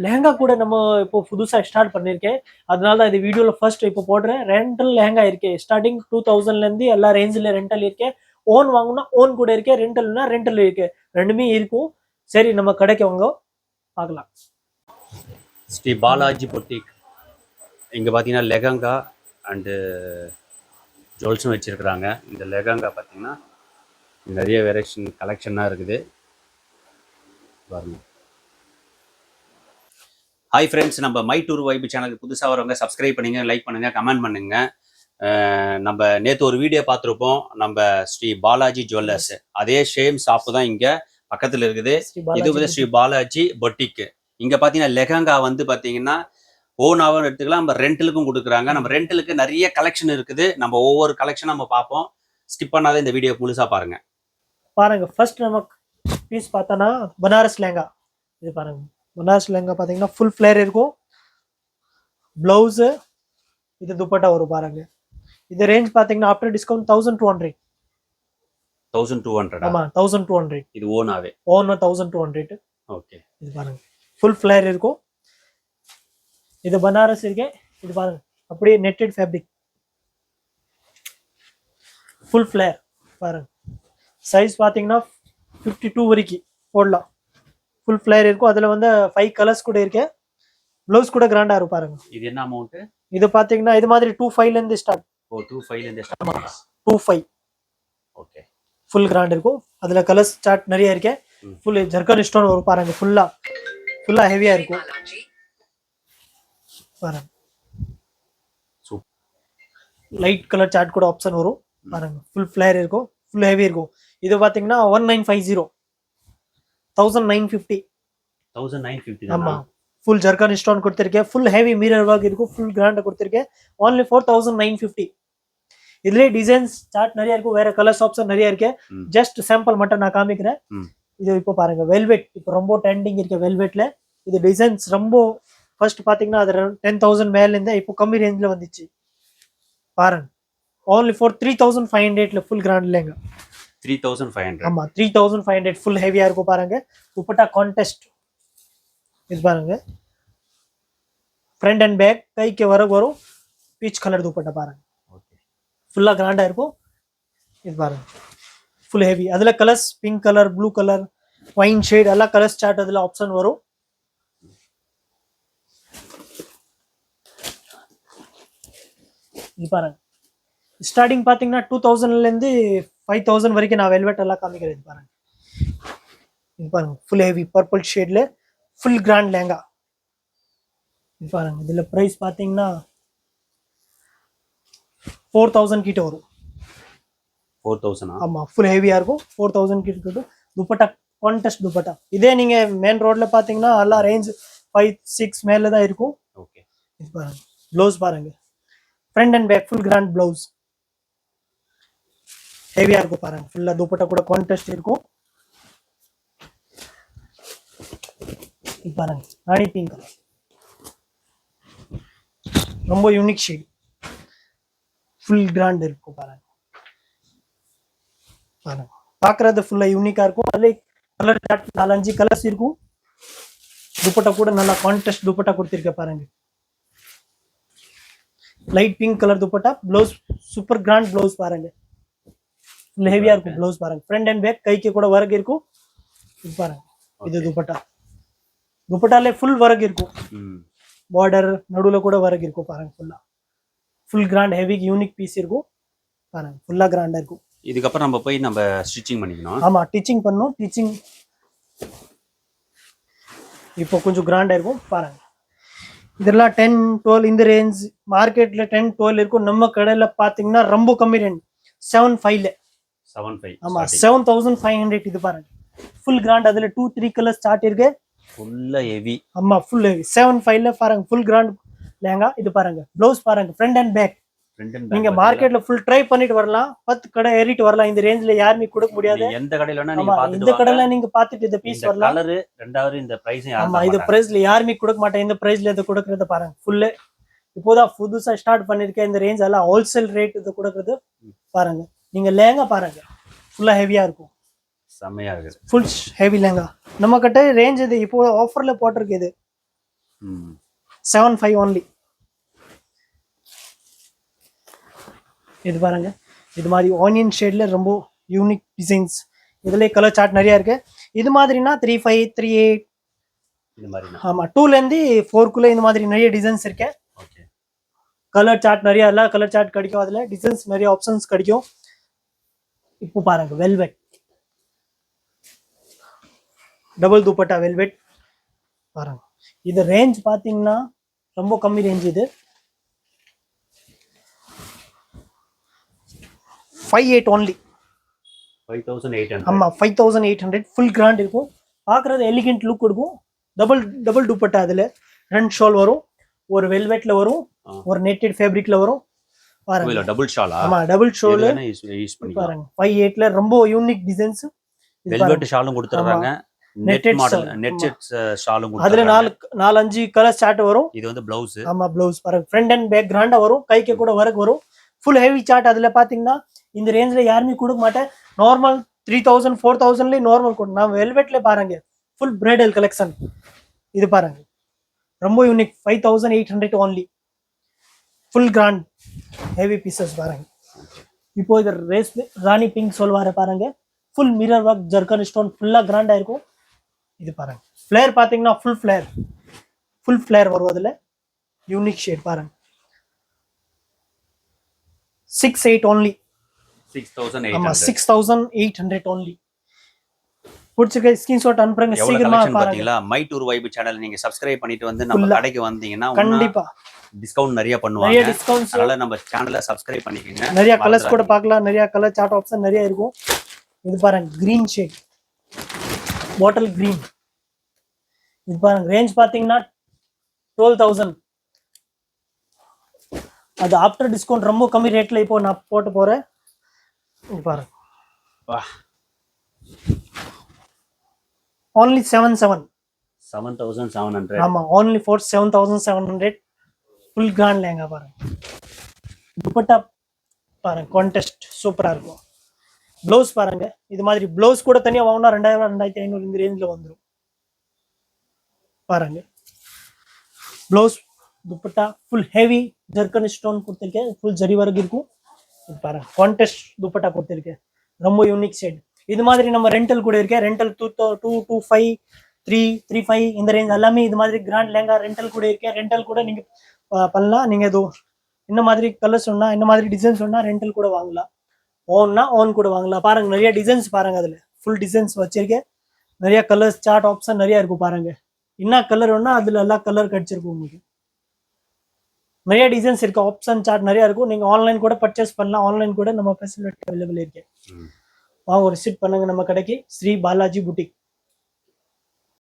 லெஹங்கா கூட நம்ம இப்போ புதுசா ஸ்டார்ட் பண்ணிருக்கேன். அதனால தான் இந்த வீடியோல ஃபர்ஸ்ட் இப்போ போடுறேன். ரெண்டல் லெஹங்கா இருக்கு. ஸ்டார்டிங் 2000ல இருந்து எல்லா ரேஞ்சில ரெண்டல் இருக்கு. ஓன் வாங்குனா ஓன் கூட இருக்கு, ரெண்டல்னா ரெண்டல் இருக்கு. ரெண்டுமே இருக்கும். சரி நம்ம கடைக்கு வாங்க பார்க்கலாம். ஸ்ரீ பாலாஜி பொட்டிக். இங்கே பார்த்தீங்கன்னா லெஹங்கா அண்டு ஜுவல்ஸும் வச்சுருக்குறாங்க. இந்த லெஹங்கா பார்த்தீங்கன்னா நிறைய வெரைஷன் கலெக்ஷனாக இருக்குது பாருங்க. ஹாய் ஃப்ரெண்ட்ஸ், நம்ம மை டூர் வைப் சேனலுக்கு புதுசாக வரவங்க சப்ஸ்கிரைப் பண்ணுங்கள், லைக் பண்ணுங்கள், கமெண்ட் பண்ணுங்கள். நம்ம நேற்று ஒரு வீடியோ பார்த்துருப்போம், நம்ம ஸ்ரீ பாலாஜி ஜுவல்லர்ஸ். அதே சேம் ஷாப்பு தான் இங்கே பக்கத்தில் இருக்குது. இது வந்து ஸ்ரீ பாலாஜி பொட்டிக்கு. இங்கே பார்த்தீங்கன்னா லெஹங்கா வந்து பார்த்தீங்கன்னா ஓனாகவும் எடுத்துக்கலாம், நம்ம ரெண்டலுக்கும் கொடுக்குறாங்க. நம்ம ரெண்டலுக்கு நிறைய கலெக்ஷன் இருக்குது. நம்ம ஒவ்வொரு கலெக்ஷன் நம்ம பார்ப்போம். ஸ்கிப் பண்ணாத இந்த வீடியோ முழுசாக பாருங்க. ஃபர்ஸ்ட் நமக்கு பீஸ் பார்த்தோன்னா பனாரஸ் லெஹங்கா. இது பாருங்க, பனாரஸ் லெஹங்கா பார்த்தீங்கன்னா ஃபுல் ஃப்ளேர் இருக்கும். பிளவுஸு இது துப்பட்டா வரும் பாருங்க. இது ரேஞ்ச் பார்த்தீங்கன்னா ஆஃப்டர் டிஸ்கவுண்ட் 1200. 1200. ஆமா 1200. இது ஓனாவே 1200. ஓகே. இது பாருங்க ஃபுல் ஃப்ளேர் இருக்கும். இது பனாரஸ் இருக்கு. இது பாருங்க அப்படியே நெட்டட் ஃபேப்ரிக், ஃபுல் ஃப்ளேர் பாருங்க. சைஸ் பார்த்தீங்கன்னா 52 வரைக்கும் போடலாம். ஃபுல் ஃப்ளேர் இருக்கும். அதில் வந்து 5 கலர்ஸ் கூட இருக்கு. ப்ளவுஸ் கூட கிராண்டா இருக்கும் பாருங்க. இது என்ன அமௌண்ட்? இது பார்த்தீங்கன்னா இது மாதிரி 25ல இருந்து ஸ்டார்ட். 25ல இருந்து ஸ்டார்ட். 25. ஓகே. ஃபுல் கிராண்ட் இருக்கும். அதில் கலர்ஸ் சார்ட் நிறைய இருக்கு. ஃபுல் ஜர்கன் ஸ்டோன் வரும் பாருங்க. ஃபுல்லா ஹெவியா இருக்கும் பாருங்க. லைட் கலர் சார்ட் கூட ஆப்ஷன் வரும் பாருங்க. ஃபுல் ஃப்ளேர் இருக்கும், ஃபுல் ஹெவி இருக்கும். இது பார்த்தீங்கன்னா 1950. 1950. 1950. ஆமா, ஃபுல் ஜர்கன் ஸ்டோன் கொடுத்திருக்கேன். ஃபுல் ஹெவி மிரர் ஒர்க் இருக்கும். ஃபுல் கிராண்ட் கொடுத்திருக்கேன். only 4950. இதுலயே டிசைன்ஸ் சார்ட் நிறைய இருக்கும். வேற கலர்ஸ் ஆப்ஷன் நிறைய இருக்கு. ஜஸ்ட் சாம்பிள் மட்டும் நான் காமிக்கிறேன். இது இப்போ பாருங்க வெல்வெட். இப்போ ரொம்ப ட்ரெண்டிங் இருக்கு வெல்வெட்ல. இது டிசைன்ஸ் ரொம்ப ஃபர்ஸ்ட் பாத்தீங்கன்னா அது 10,000 மேல இருந்து இப்போ கம்மி ரேஞ்ச்ல வந்துச்சு பாருங்க. only for 3500ல ஃபுல் கிராண்ட் லெஹங்கா. 3500. ஆமா 3500. ஃபுல் ஹெவியா இருக்கும் பாருங்க. துப்பட்டா கான்டெஸ்ட். இது பாருங்க ஃப்ரண்ட் அண்ட் பேக் கைக்கு வரும். பீச் கலர் துப்பட்டா பாருங்க. ஓகே. ஃபுல்லா கிராண்டா இருக்கும். இது பாருங்க ஃபுல் ஹெவி. அதுல colours pink colour, blue colour, wine shade எல்லா கலர்ஸ் சார்ட் அதுல ஆப்ஷன் வரும். இது பாருங்க ஸ்டார்டிங் பாத்தீங்கன்னா 2000ல இருந்து 5000 வரைக்கும் நான் வெல்வெட் எல்லாம் காமிக்கிறேன். இது பாருங்க. இது பாருங்க ஃபுல் ஹெவி பர்பிள் ஷேட்ல ஃபுல் கிராண்ட் லெஹங்கா. இது பாருங்க இதுல பிரைஸ் பாத்தீங்கன்னா 4000 கிட்ட வரும். 4000. ஆமா ஃபுல் ஹெவியா இருக்கும். 4000 கிட்ட இருக்கும். துப்பட்டா கான்டெஸ்ட் துப்பட்டா. இதே நீங்க மெயின் ரோட்ல பாத்தீங்கன்னா எல்லா ரேஞ்ச் 5-6 மேல தான் இருக்கும். ஓகே. இது பாருங்க ப்ளவுஸ் பாருங்க. Front and back full grand blouse ஹெவியா இருக்கும் பாருங்க. ஃபுல்லா துப்பட்டா கூட கான்டெஸ்ட் இருக்கும். இது பாருங்க ராணி பிங்க் கலர், ரொம்ப யூனிக் ஷேட். ஃபுல் கிராண்ட் இருக்கும் பாருங்க. பாருங்க பாக்குறது ஃபுல்லா யூனிக்கா இருக்கும். அதுல கலர் சார்ட் 4-5 கலர்ஸ் இருக்கும். துப்பட்டா கூட நல்லா கான்டெஸ்ட் துப்பட்டா கொடுத்திருக்க பாருங்க. Light pink colour dupatta. Blouse super grand blouse பாருங்க. ஃபுல் ஹெவியா இருக்கும் ப்ளவுஸ் பாருங்க. ஃப்ரண்ட் அண்ட் பேக் கைக்கு கூட வர்க் இருக்கும். இது பாருங்க இது துப்பட்டா. துப்பட்டாலே ஃபுல் வர்க் இருக்கும். பார்டர் நடுவுல கூட வர்க் இருக்கும் பாருங்க. Full grand heavy unique piece இருக்கும் பாருங்க. ஃபுல்லா கிராண்டா இருக்கும். இதுக்கப்புறம் நம்ம போய் நம்ம ஸ்டிச்சிங் பண்ணிக்கணும். ஆமா டீச்சிங் பண்ணணும். டீச்சிங் இப்போ கொஞ்சம் கிராண்டா இருக்கும் பாருங்க. இதெல்லாம் 10-12 இந்த ரேஞ்ச் மார்க்கெட்ல 10-12 இருக்கும். நம்ம கடையில பாத்தீங்கன்னா ரொம்ப கம்மி ரேஞ்ச் 7,500ல. 7,500. ஆமா 7,500. இது பாருங்க ஃபுல் கிராண்ட். அதுல 2-3 கலர்ஸ் ஸ்டார்ட் இருக்கு. ஃபுல்லா ஹெவி. ஆமா ஃபுல் ஹெவி 7,500ல பாருங்க. Full grand lehenga. இது பாருங்க ப்ளவுஸ் பாருங்க. ஃப்ரண்ட் அண்ட் பேக் நீங்க மார்க்கெட்ல ஃபுல் ட்ரை பண்ணிட்டு வரலாம். 10 கடை ஏறிட்டு வரலாம். இந்த ரேஞ்ச்ல யாருமே கொடுக்க முடியாது. எந்த கடையில வேணா நீங்க பாத்துட்டு இந்த கடையில நீங்க பாத்துட்டு இந்த பீஸ் வரலாம். கலர் ரெண்டாவது இந்த பிரைஸ். ஆமா இது பிரைஸ்ல யாருமே கொடுக்க மாட்டேன். இந்த பிரைஸ்ல இது கொடுக்கறது பாருங்க. ஃபுல் இப்போதான் புதுசா ஸ்டார்ட் பண்ணிருக்கேன். இந்த ரேஞ்ச் எல்லாம் ஹோல்சேல் ரேட் இது கொடுக்கறது பாருங்க. நீங்க லெஹங்கா பாருங்க ஃபுல்லா ஹெவியா இருக்கும். செமையா இருக்கு. ஃபுல் ஹெவி லெஹங்கா நம்ம கிட்ட ரேஞ்ச் இது இப்போ ஆஃபர்ல போட்டிருக்கு. இது ம் 7.5 only. இது பாருங்க, இது மாதிரி ஆனியன் ஷேட்ல ரொம்ப யூனிக் டிசைன்ஸ். இதுல கலர் சார்ட் நிறைய இருக்கு. இது மாதிரினா 3.5 3.8 இந்த மாதிரி. ஆமா 2ல இருந்து 4குள்ள இந்த மாதிரி நிறைய டிசைன்ஸ் இருக்கு. ஓகே. கலர் சார்ட் நிறைய எல்லா கலர் சார்ட் கிடைக்கும். அதுல டிசைன்ஸ் நிறைய ஆப்ஷன்ஸ் கிடைக்கும். இப்போ பாருங்க வெல்வெட் டபுள் துப்பட்டா வெல்வெட் பாருங்க. இது ரேஞ்ச் பாத்தீங்கன்னா ரொம்ப கம்மி ரேஞ்ச். இது 5.8 only. 5800. ஆமா 5800 ஃபுல் கிராண்ட் இருக்கும். பார்க்கறது எலிகென்ட் லுக் இருக்கும். டபுள் துப்பட்டா. அதுல ரெண்டு ஷால் வரும். ஒரு வெல்வெட்ல வரும், ஒரு நெட்டட் ஃபேப்ரிக்ல வரும். பாருங்க இல்ல டபுள் ஷாலா? ஆமா டபுள் ஷால் யூஸ் பண்ணிக்கலாம். பாருங்க 5.8ல ரொம்ப யூனிக் டிசைன்ஸ். வெல்வெட் ஷாலும் கொடுத்துறாங்க. நெட் மாடல் நெட் ஷாலும் அதுல கொடுத்துறாங்க. 4-5 கலர் சார்ட் வரும். இது வந்து ப்ளவுஸ். ஆமா ப்ளவுஸ் பாருங்க. ஃப்ரண்ட் அண்ட் பேக் கிராண்டா வரும். கைக்கு கூட வர்க் வரும். Full heavy short. அதுல பாத்தீங்கன்னா இந்த ரேஞ்ச்ல யாருமே கொடுக்க மாட்டேன். நார்மல் 3000 4000ல நார்மல் கூட. நான் வெல்வெட்ல பாருங்க ஃபுல் பிரைடல் கலெக்ஷன். இது பாருங்க ரொம்ப unique. 5800 only. Full grand heavy pieces பாருங்க. இப்போ இது ரேஸ் ராணி பிங்க் சொல்வாரு பாருங்க. Full mirror work zircon stone ஃபுல்லா கிராண்டா இருக்கும். இது பாருங்க ஃபிளேர் பாத்தீங்கன்னா ஃபுல் ஃபிளேர் வரும். அதுல யூனிக் ஷேட் பாருங்க. 6.8 only. 6800. ஆமா 6800 only. பிடிச்சிருக்க ஸ்கிரீன்ஷாட் அனுப்புறங்க. சீக்கிரமா பாருங்க. பாத்தீங்களா மை டூர் வைப் சேனல் நீங்க சப்ஸ்கிரைப் பண்ணிட்டு வந்து நம்ம கடைக்கு வந்தீங்கன்னா கண்டிப்பா டிஸ்கவுண்ட் நிறைய பண்ணுவாங்க. நிறைய டிஸ்கவுண்ட்ஸ். அதனால நம்ம சேனலை சப்ஸ்கிரைப் பண்ணிக்கங்க. நிறைய கலர்ஸ் கூட பார்க்கலாம். நிறைய கலர் சார்ட் ஆப்ஷன் நிறைய இருக்கும். இது பாருங்க கிரீன் ஷேட் பாட்டில் கிரீன். இது பாருங்க ரேஞ்ச் பாத்தீங்கன்னா 12,000. அது ஆஃப்டர் டிஸ்கவுண்ட் ரொம்ப கம்மி ரேட்ல இப்போ நான் போட்டு போறேன். இது பாருங்க only 7700. ஆமா only for 7700. Full grand lehenga பாருங்க. துப்பட்டா பாருங்க கான்டெஸ்ட் சூப்பரா இருக்கும். ப்ளவுஸ் பாருங்க. இது மாதிரி ப்ளவுஸ் கூட தனியா வாங்கினா 2000 2500 இந்த ரேஞ்சில வந்துடும். பாருங்க blouse dupatta full heavy zircon stone கொடுத்திருக்கேன். ஃபுல் ஜரி வர்க் இருக்கும். இது பாருங்க கான்டெஸ்ட் துப்பட்டா கொடுத்திருக்கேன். ரொம்ப யூனிக் ஷேட். இது மாதிரி நம்ம ரெண்டல் கூட இருக்கேன். ரெண்டல் 225 335 இந்த ரேஞ்ச் எல்லாமே இது மாதிரி கிராண்ட் லேங்கா ரெண்டல் கூட இருக்கேன். ரெண்டல் கூட நீங்க பண்ணலாம். நீங்க ஏதோ இந்த மாதிரி கலர் சொன்னா இந்த மாதிரி டிசைன் சொன்னா ரெண்டல் கூட வாங்கலாம். ஓன் கூட வாங்கலாம். பாருங்க நிறைய டிசைன்ஸ் பாருங்க. அதுல ஃபுல் டிசைன்ஸ் வச்சிருக்கேன். நிறைய கலர்ஸ் சார்ட் ஆப்ஷன் நிறைய இருக்கும். பாருங்க என்ன கலர் வேணா அதுல எல்லா கலர் கிடைச்சிருக்கும் உங்களுக்கு. நிறைய டிசைன்ஸ் இருக்கு. ஆப்ஷன் சார்ட் நிறைய இருக்கும். நீங்க ஆன்லைன் கூட பர்ச்சேஸ் பண்ணலாம். ஆன்லைன் கூட நம்ம ஃபெசிலிட்டி அவைலபிள் இருக்கு. வாங்க ஒரு விசிட் பண்ணுங்க நம்ம கடைக்கு. ஸ்ரீ பாலாஜி புட்டிக்.